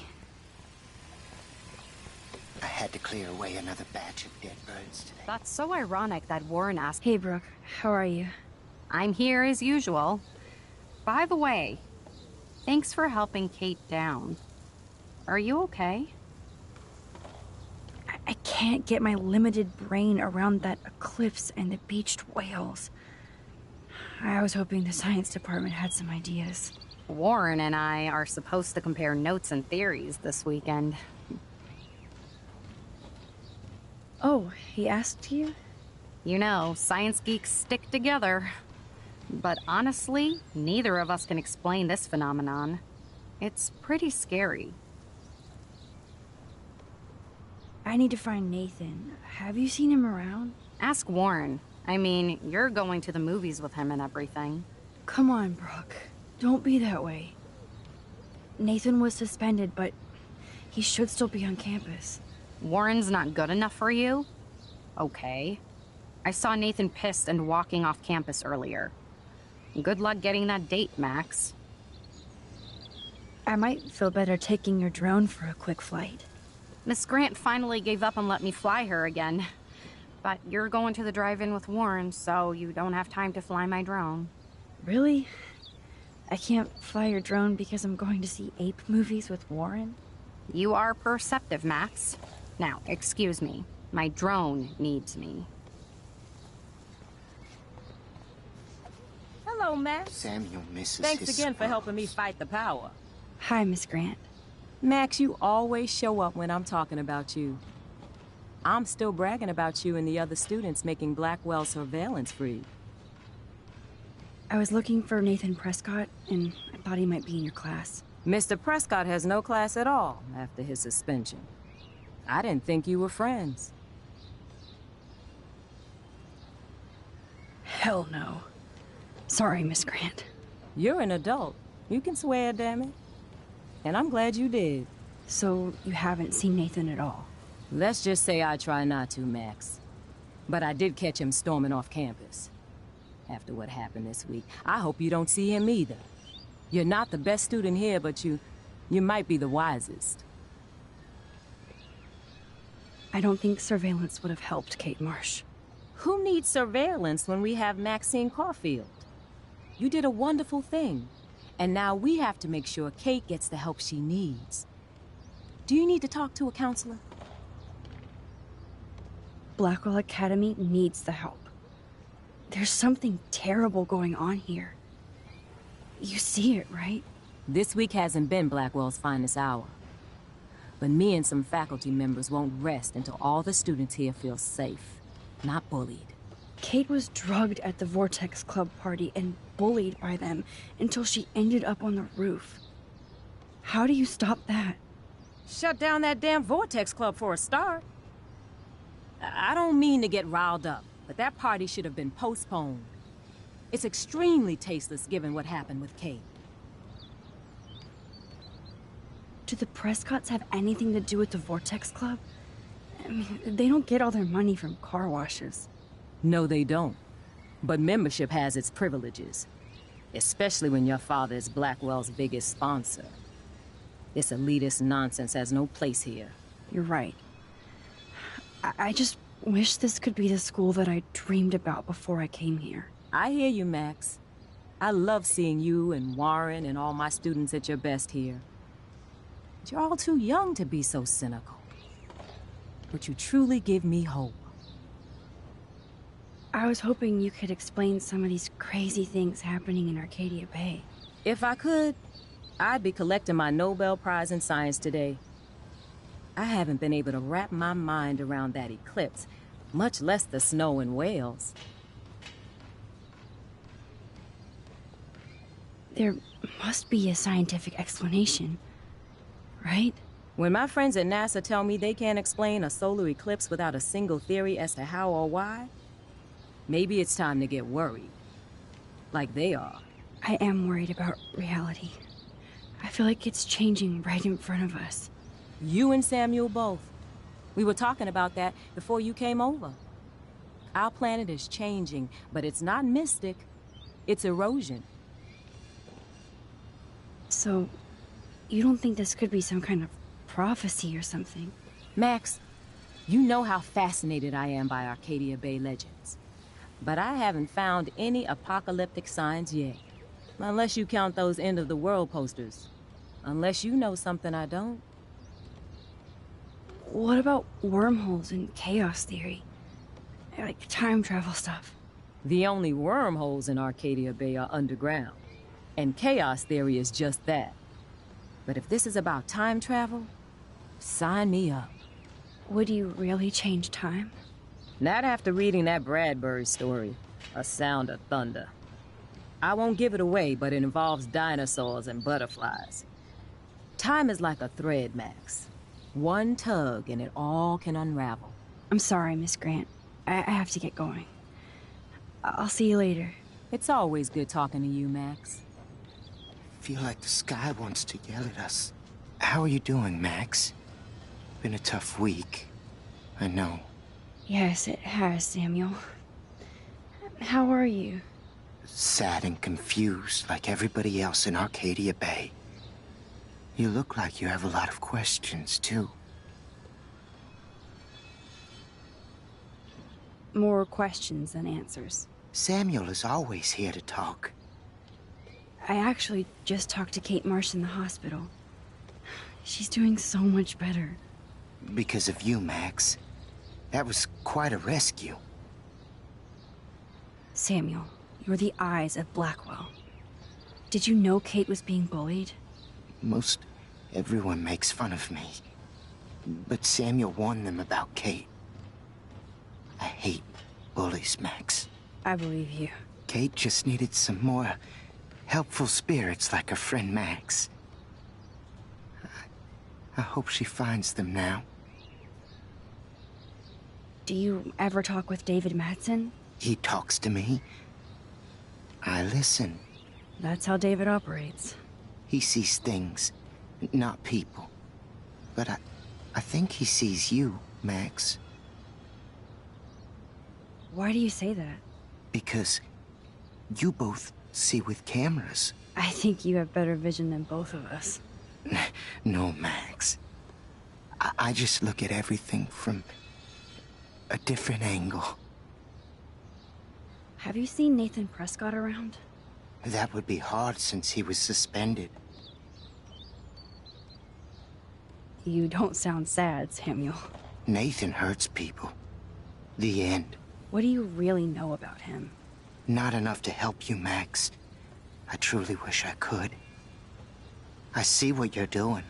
I had to clear away another batch of dead birds today. That's so ironic that Warren asked. Hey, Brooke. How are you? I'm here as usual. By the way, thanks for helping Kate down. Are you okay? I can't get my limited brain around that eclipse and the beached whales. I was hoping the science department had some ideas. Warren and I are supposed to compare notes and theories this weekend. Oh, he asked you? You know, science geeks stick together. But honestly, neither of us can explain this phenomenon. It's pretty scary. I need to find Nathan. Have you seen him around? Ask Warren. I mean, you're going to the movies with him and everything. Come on, Brooke. Don't be that way. Nathan was suspended, but he should still be on campus. Warren's not good enough for you? Okay. I saw Nathan pissed and walking off campus earlier. Good luck getting that date, Max. I might feel better taking your drone for a quick flight. Miss Grant finally gave up and let me fly her again. But you're going to the drive-in with Warren, so you don't have time to fly my drone. Really? I can't fly your drone because I'm going to see ape movies with Warren? You are perceptive, Max. Now, excuse me. My drone needs me. Hello, Max. Samuel misses Thanks his again for spot. helping me fight the power. Hi, Miss Grant. Max, you always show up when I'm talking about you. I'm still bragging about you and the other students making Blackwell surveillance free. I was looking for Nathan Prescott, and I thought he might be in your class. Mr. Prescott has no class at all after his suspension. I didn't think you were friends. Hell no. Sorry, Miss Grant. You're an adult. You can swear, damn it. And I'm glad you did. So you haven't seen Nathan at all? Let's just say I try not to, Max. But I did catch him storming off campus. After what happened this week, I hope you don't see him either. You're not the best student here, but you might be the wisest. I don't think surveillance would have helped Kate Marsh. Who needs surveillance when we have Maxine Caulfield? You did a wonderful thing. And now we have to make sure Kate gets the help she needs. Do you need to talk to a counselor? Blackwell Academy needs the help. There's something terrible going on here. You see it, right? This week hasn't been Blackwell's finest hour. But me and some faculty members won't rest until all the students here feel safe, not bullied. Kate was drugged at the Vortex Club party and bullied by them until she ended up on the roof. How do you stop that? Shut down that damn Vortex Club for a start. I don't mean to get riled up, but that party should have been postponed. It's extremely tasteless given what happened with Kate. Do the Prescotts have anything to do with the Vortex Club? I mean, they don't get all their money from car washes. No, they don't. But membership has its privileges. Especially when your father is Blackwell's biggest sponsor. This elitist nonsense has no place here. You're right. I just wish this could be the school that I dreamed about before I came here. I hear you, Max. I love seeing you and Warren and all my students at your best here. But you're all too young to be so cynical. But you truly give me hope. I was hoping you could explain some of these crazy things happening in Arcadia Bay. If I could, I'd be collecting my Nobel Prize in Science today. I haven't been able to wrap my mind around that eclipse, much less the snow in Wales. There must be a scientific explanation, right? When my friends at NASA tell me they can't explain a solar eclipse without a single theory as to how or why, maybe it's time to get worried. Like they are. I am worried about reality. I feel like it's changing right in front of us. You and Samuel both. We were talking about that before you came over. Our planet is changing, but it's not mystic. It's erosion. So, you don't think this could be some kind of prophecy or something? Max, you know how fascinated I am by Arcadia Bay legends. But I haven't found any apocalyptic signs yet. Unless you count those end-of-the-world posters. Unless you know something I don't. What about wormholes and chaos theory? Like time travel stuff. The only wormholes in Arcadia Bay are underground. And chaos theory is just that. But if this is about time travel, sign me up. Would you really change time? Not after reading that Bradbury story, A Sound of Thunder. I won't give it away, but it involves dinosaurs and butterflies. Time is like a thread, Max. One tug and it all can unravel. I'm sorry, Miss Grant. I have to get going. I'll see you later. It's always good talking to you, Max. Feel like the sky wants to yell at us. How are you doing, Max? Been a tough week. I know. Yes, it has, Samuel. How are you? Sad and confused like everybody else in Arcadia Bay. You look like you have a lot of questions, too. More questions than answers. Samuel is always here to talk. I actually just talked to Kate Marsh in the hospital. She's doing so much better. Because of you, Max. That was quite a rescue. Samuel, you're the eyes of Blackwell. Did you know Kate was being bullied? Most everyone makes fun of me. But Samuel warned them about Kate. I hate bullies, Max. I believe you. Kate just needed some more helpful spirits like her friend Max. I hope she finds them now. Do you ever talk with David Madsen? He talks to me. I listen. That's how David operates. He sees things, not people. But I think he sees you, Max. Why do you say that? Because you both see with cameras. I think you have better vision than both of us. No, Max. I just look at everything from a different angle. Have you seen Nathan Prescott around? That would be hard since he was suspended. You don't sound sad, Samuel. Nathan hurts people. The end. What do you really know about him? Not enough to help you, Max. I truly wish I could. I see what you're doing.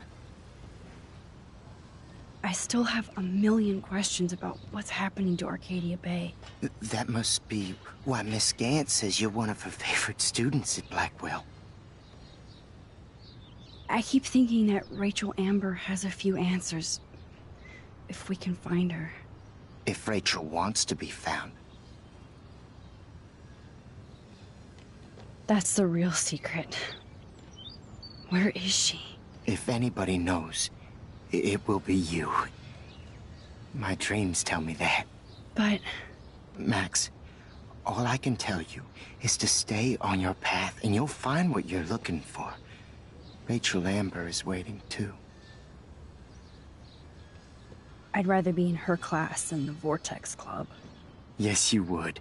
I still have a million questions about what's happening to Arcadia Bay. That must be why Miss Gant says you're one of her favorite students at Blackwell. I keep thinking that Rachel Amber has a few answers. If we can find her. If Rachel wants to be found. That's the real secret. Where is she? If anybody knows, it will be you. My dreams tell me that. But... Max, all I can tell you is to stay on your path and you'll find what you're looking for. Rachel Amber is waiting too. I'd rather be in her class than the Vortex Club. Yes, you would.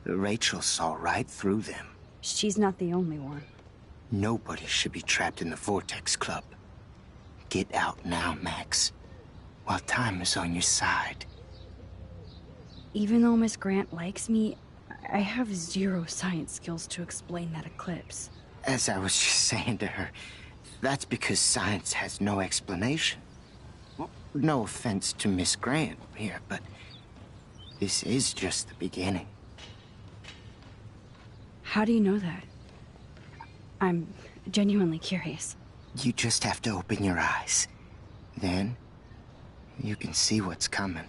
Rachel saw right through them. She's not the only one. Nobody should be trapped in the Vortex Club. Get out now, Max, while time is on your side. Even though Miss Grant likes me, I have zero science skills to explain that eclipse. As I was just saying to her, that's because science has no explanation. Well, no offense to Miss Grant here, but this is just the beginning. How do you know that? I'm genuinely curious. You just have to open your eyes. Then, you can see what's coming.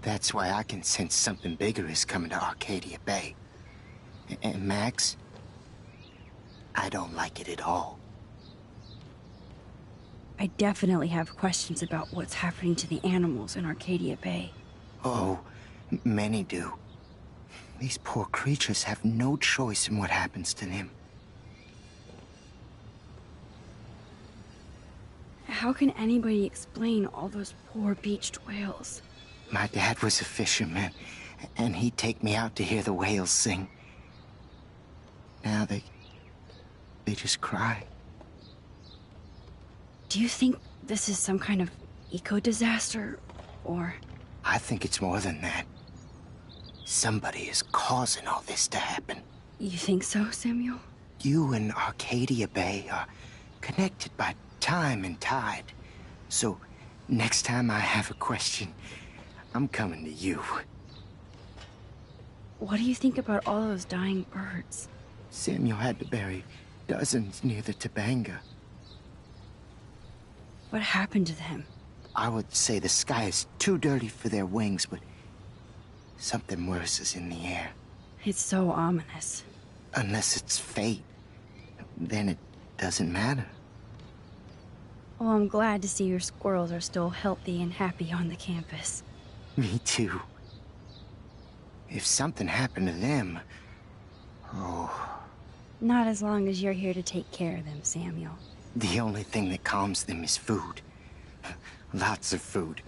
That's why I can sense something bigger is coming to Arcadia Bay. And Max, I don't like it at all. I definitely have questions about what's happening to the animals in Arcadia Bay. Oh, many do. These poor creatures have no choice in what happens to them. How can anybody explain all those poor beached whales? My dad was a fisherman, and he'd take me out to hear the whales sing. Now they just cry. Do you think this is some kind of eco-disaster, or...? I think it's more than that. Somebody is causing all this to happen. You think so, Samuel? You and Arcadia Bay are connected by time and tide. So, next time I have a question, I'm coming to you. What do you think about all those dying birds? Samuel had to bury dozens near the Tabanga. What happened to them? I would say the sky is too dirty for their wings, but something worse is in the air. It's so ominous. Unless it's fate, then it doesn't matter. Well, I'm glad to see your squirrels are still healthy and happy on the campus. Me too. If something happened to them... Oh... Not as long as you're here to take care of them, Samuel. The only thing that calms them is food. Lots of food.